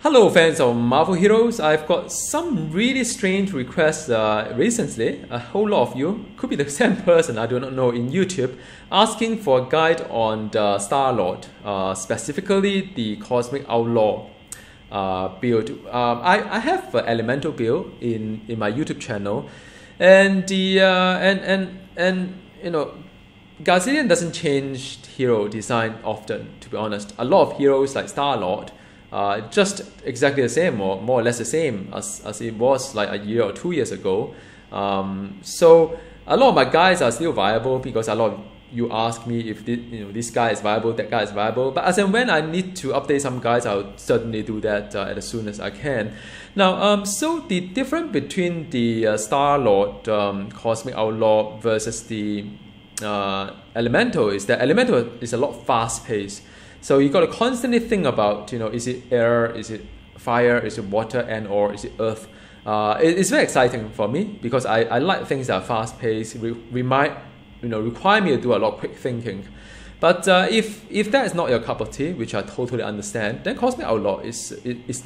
Hello fans of Marvel Heroes, I've got some really strange requests recently. A whole lot of you, could be the same person, I do not know, in YouTube, asking for a guide on the Star-Lord, specifically the Cosmic Outlaw build. I have an elemental build in my YouTube channel, and the and you know, Gazillion doesn't change hero design often, to be honest. A lot of heroes like Star-Lord just exactly the same, or more or less the same as it was like a year or 2 years ago. So a lot of my guys are still viable because a lot of you ask me if this guy is viable, that guy is viable. But as and when I need to update some guys, I'll certainly do that as soon as I can. Now, so the difference between the Star-Lord Cosmic Outlaw versus the Elemental is that Elemental is a lot fast-paced. So you got to constantly think about, is it air, is it fire, is it water, and or is it earth? It's very exciting for me because I like things that are fast-paced, require me to do a lot of quick thinking. But if that is not your cup of tea, which I totally understand, then Cosmic Outlaw is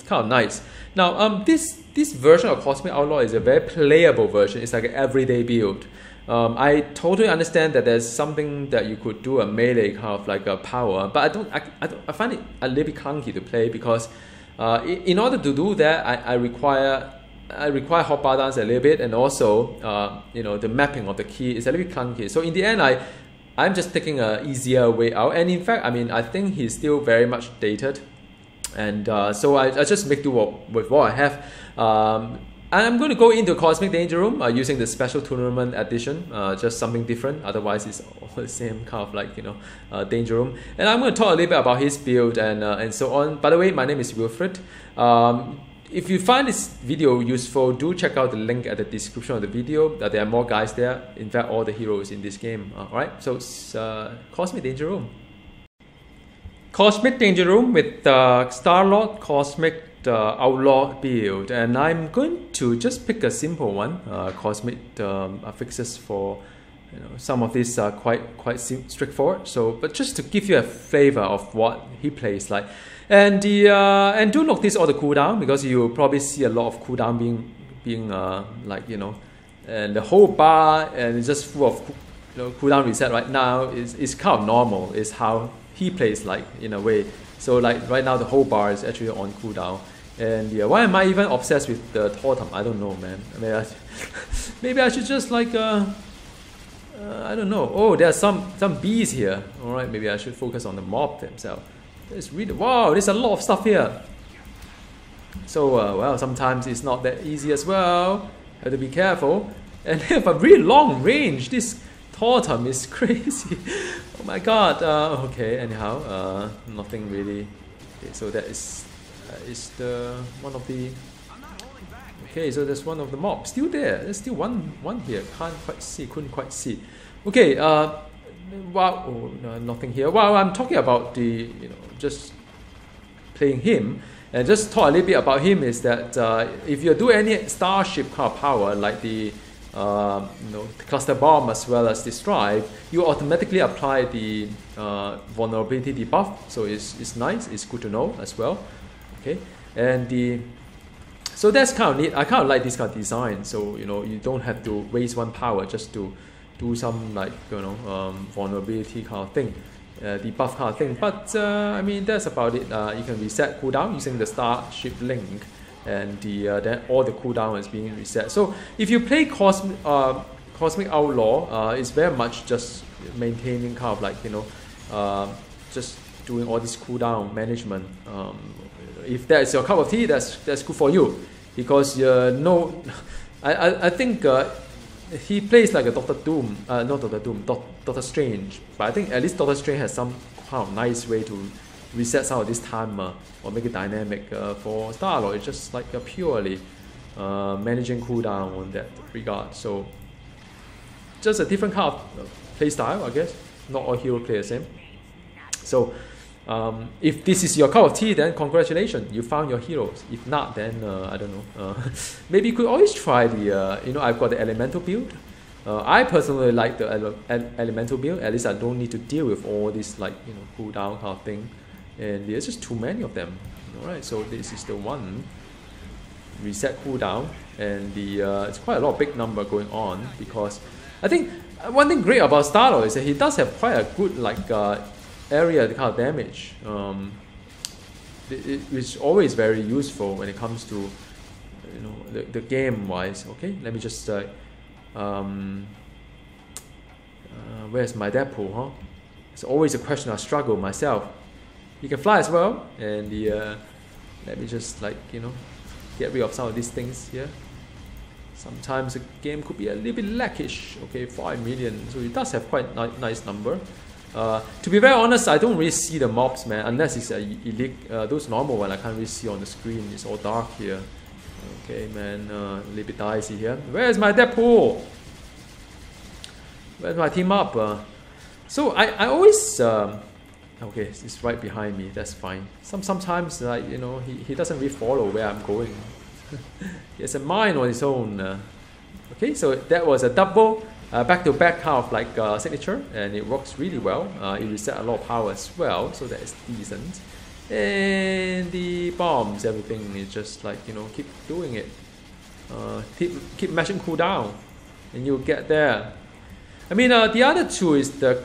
kind of nice. Now, this version of Cosmic Outlaw is a very playable version. It's like an everyday build. I totally understand that there's something that you could do a melee kind of like a power, but I find it a little bit clunky to play because in order to do that, I require hotbar dance a little bit, and also the mapping of the key is a little bit clunky. So in the end, I'm just taking an easier way out, and in fact, I think he's still very much dated, and so I just make do with what I have. I'm going to go into Cosmic Danger Room using the special tournament edition, just something different. Otherwise, it's all the same kind of like Danger Room. And I'm going to talk a little bit about his build and so on. By the way, my name is Wilfred. If you find this video useful, do check out the link at the description of the video. There are more guys there. In fact, all the heroes in this game. Alright, so it's Cosmic Danger Room. Cosmic Danger Room with Star-Lord Cosmic Outlaw build, and I'm going to just pick a simple one. Cosmic affixes for some of these are quite straightforward. So, but just to give you a flavor of what he plays like, and do notice all the cooldown because you probably see a lot of cooldown being and the whole bar and it's just full of cooldown reset right now is kind of normal. Is how he plays like in a way. So like right now the whole bar is actually on cooldown, and yeah, why am I even obsessed with the totem? I don't know, man. Maybe I should just like I don't know. Oh, there are some bees here. All right, maybe I should focus on the mob themselves. Let's read it. Wow, there's a lot of stuff here. So well, sometimes it's not that easy as well. Have to be careful, and they have a really long range. This totem is crazy. Oh my god. Okay, anyhow, nothing really. Okay, so that is the one of the. Okay, so there's one of the mobs still there. There's still one here. Couldn't quite see. Okay. Wow. Oh, no, nothing here. Well, I'm talking about the just playing him, and just talk a little bit about him is that if you do any starship kind of power like the cluster bomb as well as the strive, you automatically apply the vulnerability debuff. So it's nice. It's good to know as well. Okay, and so that's kind of neat. I kind of like this kind of design. So you don't have to waste one power just to do some like vulnerability kind of thing, debuff kind of thing. But I mean that's about it. You can reset cooldown using the Starship link. And then all the cooldown is being reset. So if you play Cosmic Outlaw, it's very much just maintaining kind of like just doing all this cooldown management. If that is your cup of tea, that's good for you, because I think he plays like a Doctor Doom, not Doctor Doom, Doctor Strange. But I think at least Doctor Strange has some kind of nice way to reset some of this timer or make it dynamic. For Star-Lord, it's just like a purely managing cooldown on that regard. So just a different kind of play style, I guess. Not all hero play the same. So if this is your cup of tea, then congratulations, you found your heroes. If not, then I don't know. Maybe you could always try the I've got the elemental build. I personally like the elemental build. At least I don't need to deal with all this like cooldown kind of thing. And there's just too many of them. Alright, so this is the one. Reset cooldown, and the it's quite a lot of big number going on, because I think one thing great about Star-Lord is that he does have quite a good like area kind of damage. It's always very useful when it comes to, you know, the game wise. Okay, let me just where's my Deadpool, huh? It's always a question I struggle myself. He can fly as well, and the let me just, like, you know, get rid of some of these things here. Sometimes the game could be a little bit lackish. Okay, 5 million, so it does have quite nice number. To be very honest, I don't really see the mobs, man, unless it's elite. Those normal one I can't really see on the screen. It's all dark here. Okay, man, a little bit dicey here. Where's my Deadpool? Where's my team up? So I always okay, it's right behind me. That's fine. Sometimes, like, you know, he doesn't really follow where I'm going. He has a mind on his own. Okay, so that was a double back-to-back kind of like signature, and it works really well. It reset a lot of power as well, so that is decent. And the bombs, everything is just like, you know, keep doing it. Keep mashing cooldown, and you'll get there. I mean, the other two is the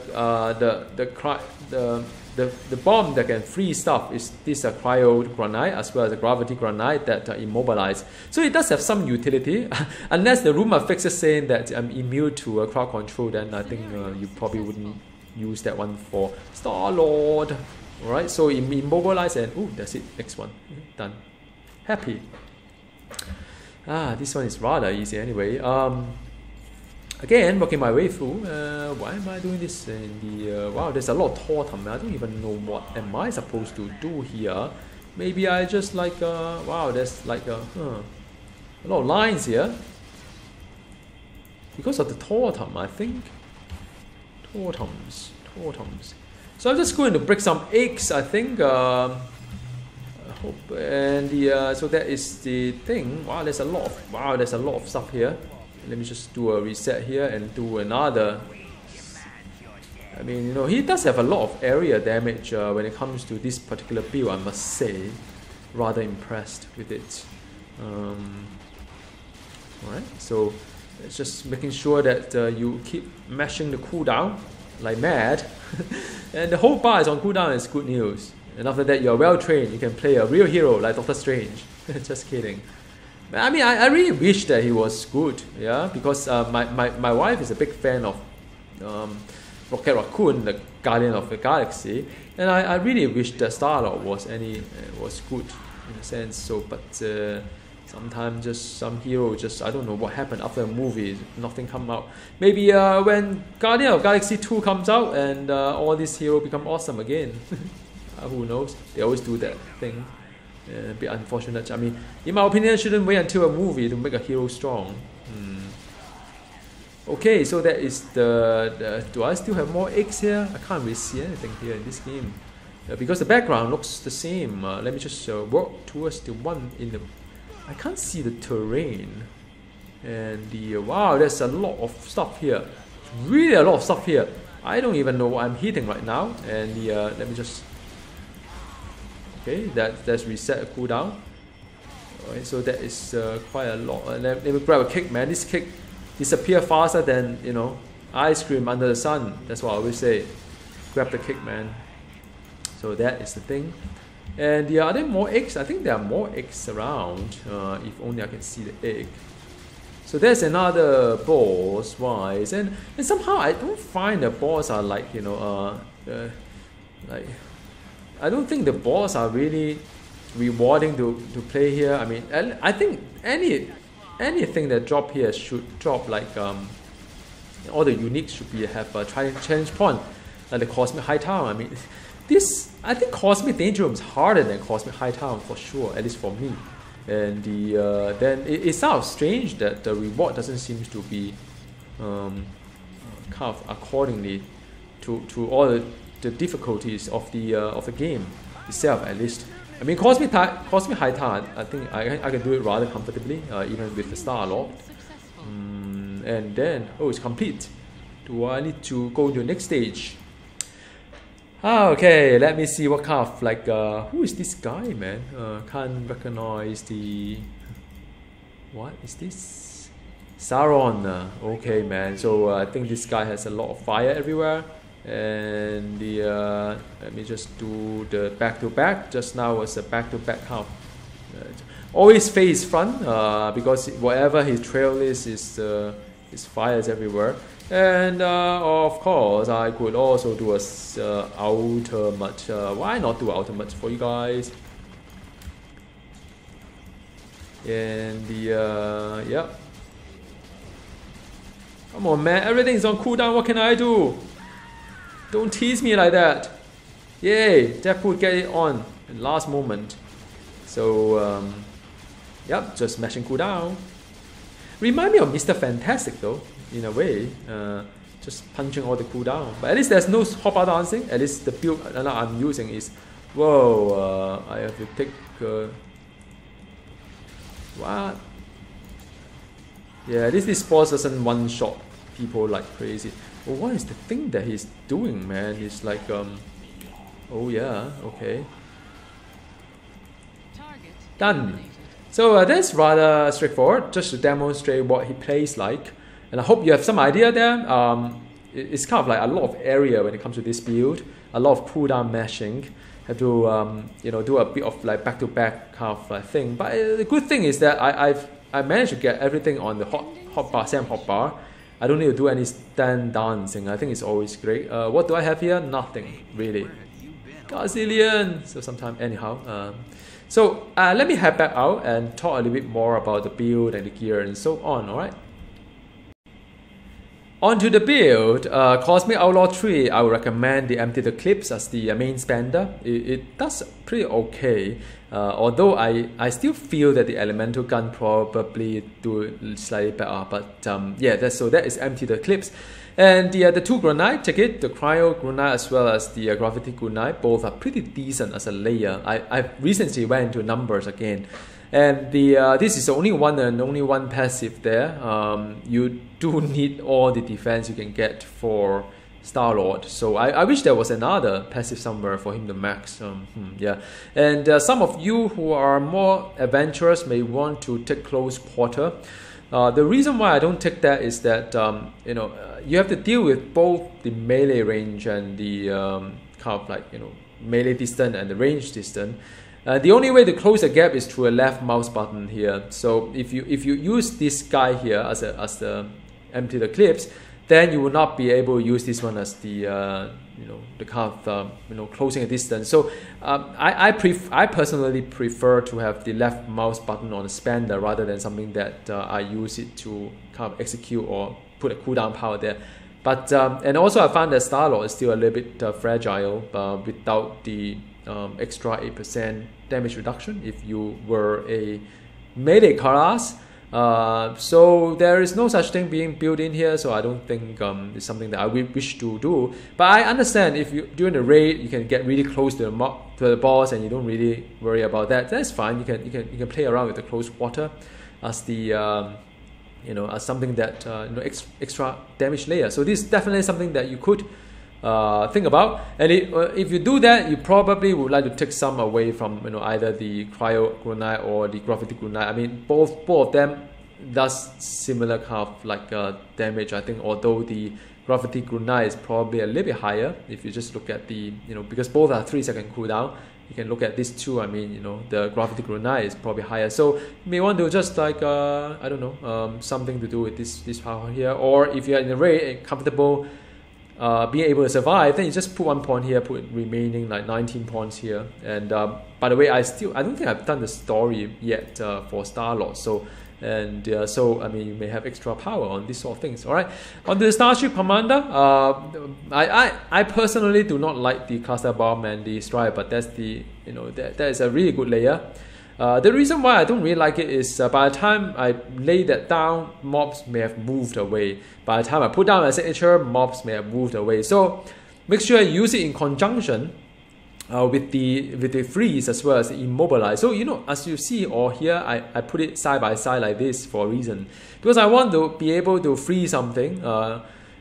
bomb that can freeze stuff is this cryo granite, as well as the gravity granite that immobilize. So it does have some utility, unless the rumor fixes saying that I'm immune to crowd control. Then I think you probably wouldn't use that one for Star-Lord. All right, so immobilize, and oh, that's it. Next one, done. Happy. This one is rather easy anyway. Again, working my way through. Why am I doing this? In the wow, there's a lot of totem. I don't even know what am I supposed to do here. Maybe I just like wow, there's like a lot of lines here because of the totem, I think. Totems. So I'm just going to break some eggs, I think. I hope, and the so that is the thing. Wow, there's a lot of stuff here. Let me just do a reset here and do another. I mean, you know, he does have a lot of area damage when it comes to this particular build, I must say. Rather impressed with it. Alright, so it's just making sure that you keep mashing the cooldown like mad. And the whole bar is on cooldown is good news. And after that, you're well trained. You can play a real hero like Doctor Strange. Just kidding. I mean, I really wish that he was good, yeah, because my wife is a big fan of Rocket Raccoon, the Guardian of the Galaxy, and I really wish that Star-Lord was good in a sense. So, but sometimes just some hero just, I don't know what happened after a movie, nothing come out. Maybe when Guardian of Galaxy 2 comes out and all these heroes become awesome again. Who knows? They always do that thing. A bit unfortunate. I mean, in my opinion, shouldn't wait until a movie to make a hero strong. Okay, so that is the do I still have more eggs here? I can't really see anything here in this game because the background looks the same. Let me just work towards the one in the. I can't see the terrain, and the wow, there's a lot of stuff here. Really a lot of stuff here. I don't even know what I'm hitting right now, and the let me just. Okay, that's reset a cooldown. Alright, so that is quite a lot. Let me grab a kick, man. This kick disappear faster than, you know, ice cream under the sun. That's what I always say. Grab the kick, man. So that is the thing. And are there more eggs? I think there are more eggs around. If only I can see the egg. So there's another boss wise, and somehow I don't find the boss are like, you know, like. I don't think the boss are really rewarding to play here. I mean, I think anything that drop here should drop like all the uniques should be have a challenge point, like the Cosmic High Town. I mean, I think Cosmic Danger Room is harder than Cosmic High Town for sure, at least for me. And the then it sounds strange that the reward doesn't seem to be kind of accordingly to all the difficulties of the game itself, at least. I mean, Cosmic High Town, I think I can do it rather comfortably, even with the Star-Lord. And then, oh, it's complete. Do I need to go to the next stage? Okay, let me see what kind of like who is this guy, man? Can't recognize the. What is this? Sauron. Okay, man. So I think this guy has a lot of fire everywhere, and the let me just do the back to back. Just now was a back to back kind of. Always face front because whatever his trail is his fires everywhere. And of course, I could also do a ultimate. Why not do ultimate for you guys? And the yeah. Come on, man! Everything is on cooldown. What can I do? Don't tease me like that. Yay! Deadpool get it on in last moment. So yep, just smashing cooldown. Remind me of Mr. Fantastic though. In a way, just punching all the cooldown. But at least there's no hotbar dancing. At least the build I'm using is, whoa, I have to take, what? Yeah, at least this boss doesn't one-shot people like crazy. Oh, what is the thing that he's doing, man? He's like, oh yeah, okay. Done. So that's rather straightforward, just to demonstrate what he plays like. And I hope you have some idea there. It's kind of like a lot of area when it comes to this build. A lot of cooldown mashing. Have to you know, do a bit of like back-to-back kind of like thing. But the good thing is that I managed to get everything on the hotbar, same hotbar. I don't need to do any stand dancing. I think it's always great. What do I have here? Nothing really. Gazillion. So sometime anyhow. So let me head back out and talk a little bit more about the build and the gear and so on. All right. Onto the build, Cosmic Outlaw 3, I would recommend the Empty the Clips as the main spender. It does pretty okay, although I still feel that the Elemental Gun probably do it slightly better, but yeah, that is Empty the Clips. And the two Grenade ticket, the Cryo Grenade as well as the Gravity Grenade, both are pretty decent as a layer. I recently went into numbers again. And this is only one passive there. You do need all the defense you can get for Star-Lord. So I wish there was another passive somewhere for him to max. Yeah. And some of you who are more adventurous may want to take Close Quarter. The reason why I don't take that is that you know, you have to deal with both the melee range and the kind of like, you know, melee distance and the range distance. The only way to close the gap is through a left mouse button here. So if you use this guy here as the Empty the Clips, then you will not be able to use this one as the you know, the kind of you know, closing a distance. So I personally prefer to have the left mouse button on the spender rather than something that I use it to kind of execute or put a cooldown power there. But and also I found that Star-Lord is still a little bit fragile without the extra 8% damage reduction if you were a melee class. So there is no such thing being built in here, so I don't think it's something that I wish to do. But I understand if you during the raid you can get really close to the boss and you don't really worry about that. That's fine. You can play around with the Close Quarter as the you know, as something that you know, extra damage layer. So this is definitely something that you could think about, and if you do that, you probably would like to take some away from, you know, either the Cryo Grenade or the Gravity Grenade. I mean, both of them does similar kind of like damage, I think, although the Gravity Grenade is probably a little bit higher if you just look at the, you know, because both are 3-second cooldown. You can look at these two. I mean, you know, the Gravity Grenade is probably higher, so you may want to just like I don't know, something to do with this power here, or if you're in the raid and comfortable being able to survive, then you just put 1 point here, put remaining like 19 points here. And by the way, I don't think I've done the story yet for Star-Lord. So so I mean, you may have extra power on these sort of things. All right, on the Starship Commander, I personally do not like the Cluster Bomb and the Strike, but that's the, you know, that is a really good layer. The reason why I don't really like it is by the time I lay that down, mobs may have moved away. By the time I put down a signature, mobs may have moved away. So make sure you use it in conjunction with the freeze as well as the immobilize. So, you know, as you see or here, I put it side by side like this for a reason, because I want to be able to freeze something.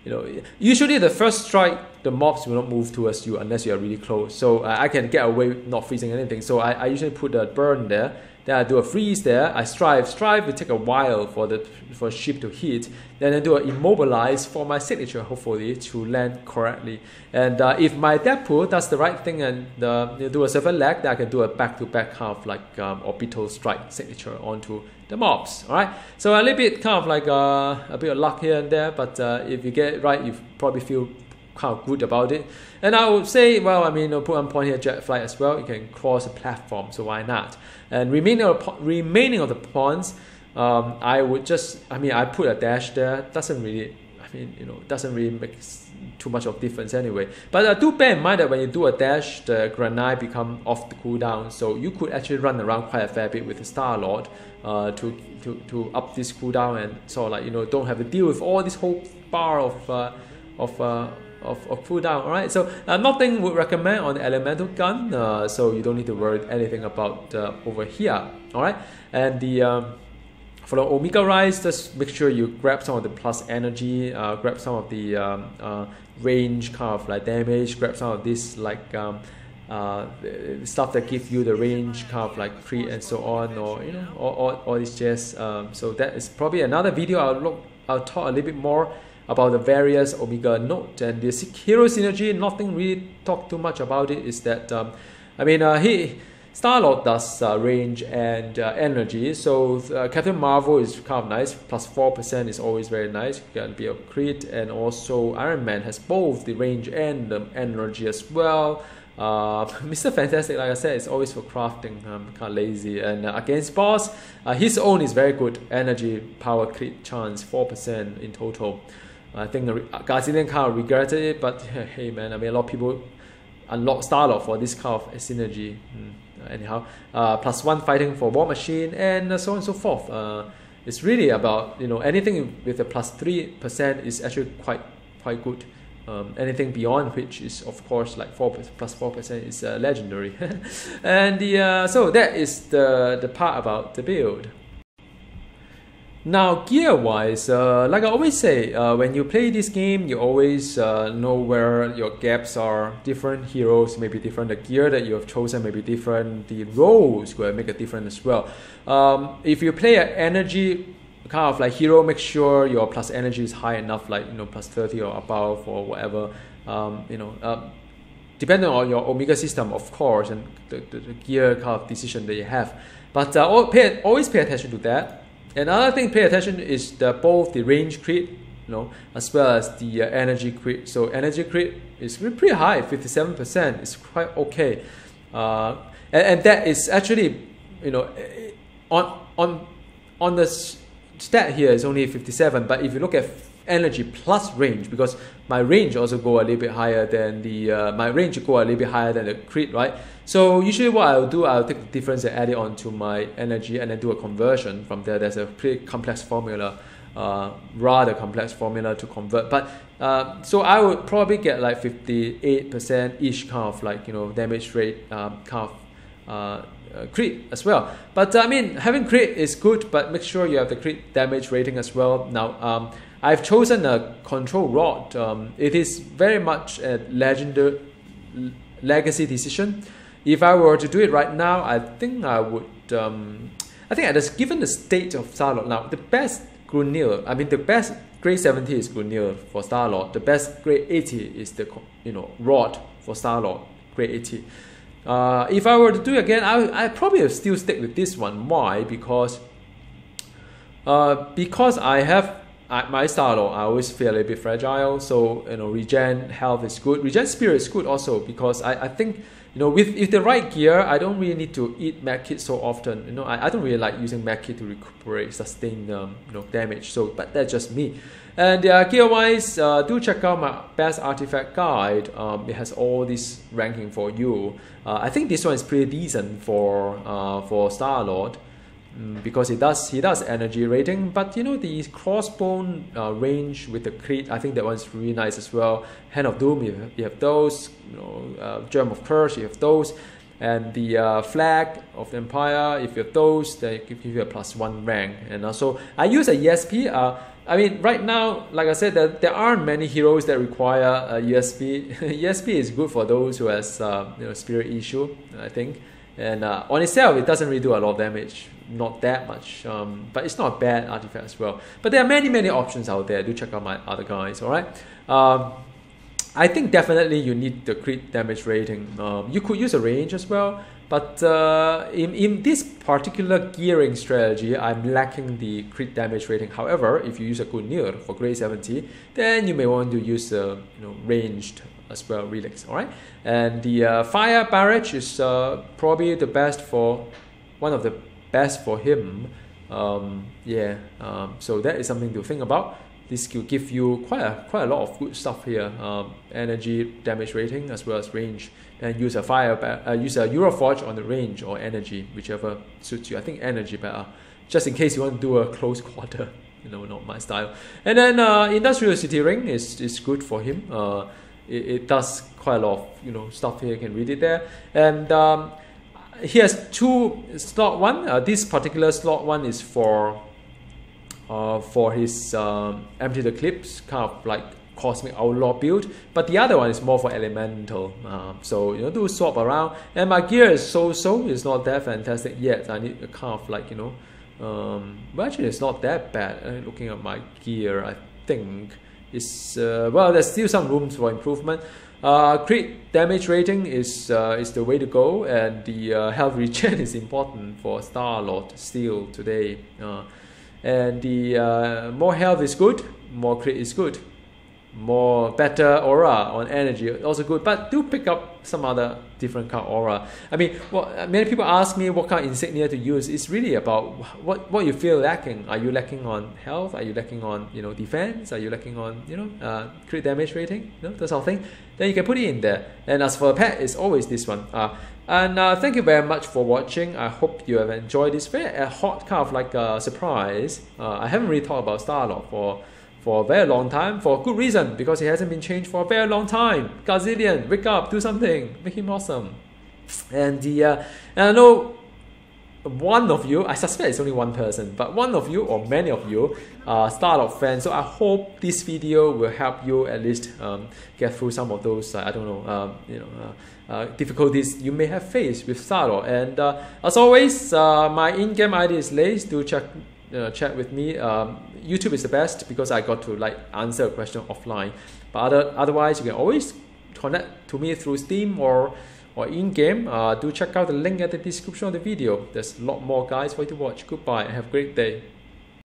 You know, usually the first strike the mobs will not move towards you unless you are really close. So I can get away with not freezing anything. So I usually put a burn there. Then I do a freeze there. I strive. Strive will take a while for the ship to hit. Then I do an immobilize for my signature, hopefully, to land correctly. And if my Deadpool does the right thing and do a silver leg, then I can do a back-to-back kind of like orbital strike signature onto the mobs. All right. So a little bit kind of like a bit of luck here and there, but if you get it right, you probably feel kind of good about it. And I would say, well, I mean, put one point here, jet flight as well. You can cross a platform, so why not? And remaining of the points, I would just, I mean, I put a dash there. Doesn't really, I mean, doesn't really make too much of difference anyway. But do bear in mind that when you do a dash, the Gungnir become off the cooldown, so you could actually run around quite a fair bit with the Star-Lord to up this cooldown and sort of like, don't have to deal with all this whole bar of cooldown. Alright, so nothing would recommend on the elemental gun, so you don't need to worry anything about over here. Alright, and for the Omega Rise, just make sure you grab some of the plus energy, grab some of the range kind of like damage, grab some of this like stuff that give you the range kind of like crit and so on, or all these jazz. So that is probably another video. I'll talk a little bit more about the various Omega nodes and the hero synergy. Nothing really talk too much about it. Is that Star-Lord does range and energy, so Captain Marvel is kind of nice. Plus 4% is always very nice. You can be a crit, and also Iron Man has both the range and the energy as well. Mr. Fantastic, like I said, is always for crafting. I'm kind of lazy. And against boss, his own is very good. Energy, power, crit chance, 4% in total. I think Guardian kind of regretted it, but hey man, I mean, a lot of people unlock Star-Lord for this kind of synergy. Anyhow, +1 fighting for War Machine, and so on and so forth. It's really about, anything with a +3% is actually quite good. Anything beyond which is of course like +4% is legendary. And so that is the part about the build. Now, gear-wise, like I always say, when you play this game, you always know where your gaps are. Different heroes may be different. The gear that you have chosen may be different. The roles will make a difference as well. If you play an energy kind of like hero, make sure your plus energy is high enough, like +30 or above or whatever. Depending on your Omega system, of course, and the gear kind of decision that you have. But always pay attention to that. Another thing, pay attention is both the range crit, as well as the energy crit. So energy crit is pretty high, 57%. It's quite okay, and that is actually, on the stat here is only 57. But if you look at energy plus range, because my range also go a little bit higher than the crit, right? So usually what I'll do, I'll take the difference and add it onto my energy and then do a conversion from there. There's a pretty complex formula, rather complex formula to convert. But so I would probably get like 58% ish kind of like damage rate kind of crit as well. But I mean, having crit is good, but make sure you have the crit damage rating as well. Now I've chosen a control rod. It is very much a legacy decision. If I were to do it right now, I think I would. I think given the state of Star-Lord now, the best Gungnir, I mean the best grade 70 is Gungnir for Star-Lord. The best grade 80 is the rod for Star-Lord, grade 80. If I were to do it again, I probably would still stick with this one. Why? Because I have my Star-Lord, I always feel a little bit fragile. So regen health is good. Regen spirit is good also, because I think with the right gear, I don't really need to eat medkit so often. I don't really like using medkit to recuperate, sustain damage. So, but that's just me. And gear-wise, do check out my best artifact guide. It has all this ranking for you. I think this one is pretty decent for Star-Lord, because he does energy rating. But the crossbone range with the crit, I think that one's really nice as well. Hand of Doom, you have those. Germ of Curse, you have those. And the flag of the Empire, if you're those, they give you a +1 rank. And also, I use a ESP. I mean, right now, like I said, there aren't many heroes that require a ESP. ESP is good for those who has spirit issue, I think. And on itself, it doesn't really do a lot of damage, not that much. But it's not a bad artifact as well. But there are many options out there. Do check out my other guys. All right. I think definitely you need the crit damage rating. You could use a range as well, but in this particular gearing strategy, I'm lacking the crit damage rating. However, if you use a Gungnir for grade 70, then you may want to use ranged as well relics. All right, and the fire barrage is probably the best for one of the best for him. So that is something to think about. This will give you quite a lot of good stuff here. Energy damage rating as well as range. And use a use a Euroforge on the range or energy, whichever suits you. I think energy better, just in case you want to do a close quarter. Not my style. And then Industrial City Ring is good for him. It does quite a lot of stuff here. You can read it there. And he has 2 slot 1. This particular slot 1 is for his Empty the Clips, kind of like Cosmic Outlaw build, but the other one is more for Elemental. So do swap around. And my gear is so-so. It's not that fantastic yet. I need a kind of like well, actually it's not that bad. Looking at my gear, I think it's well, there's still some room for improvement. Crit damage rating is the way to go, and the health regen is important for Star-Lord still today. And the more health is good, more crit is good, more better aura on energy also good. But do pick up some other different kind of aura. I mean, many people ask me what kind of insignia to use. It's really about what you feel lacking. Are you lacking on health? Are you lacking on defense? Are you lacking on crit damage rating? That sort of thing. Then you can put it in there. And as for the pet, it's always this one. And thank you very much for watching. I hope you have enjoyed this very hot kind of like a surprise. I haven't really talked about Star-Lord for a very long time, for a good reason, because he hasn't been changed for a very long time. Gazillion, wake up, do something, make him awesome. And and I know one of you, I suspect it's only one person, but one of you or many of you are Star-Lord fans. So I hope this video will help you at least get through some of those difficulties you may have faced with Star-Lord. And as always, my in-game ID is Lace. Do chat with me. YouTube is the best because I got to answer a question offline. But otherwise, you can always connect to me through Steam or in-game. Do check out the link at the description of the video. There's a lot more guys for you to watch. Goodbye and have a great day.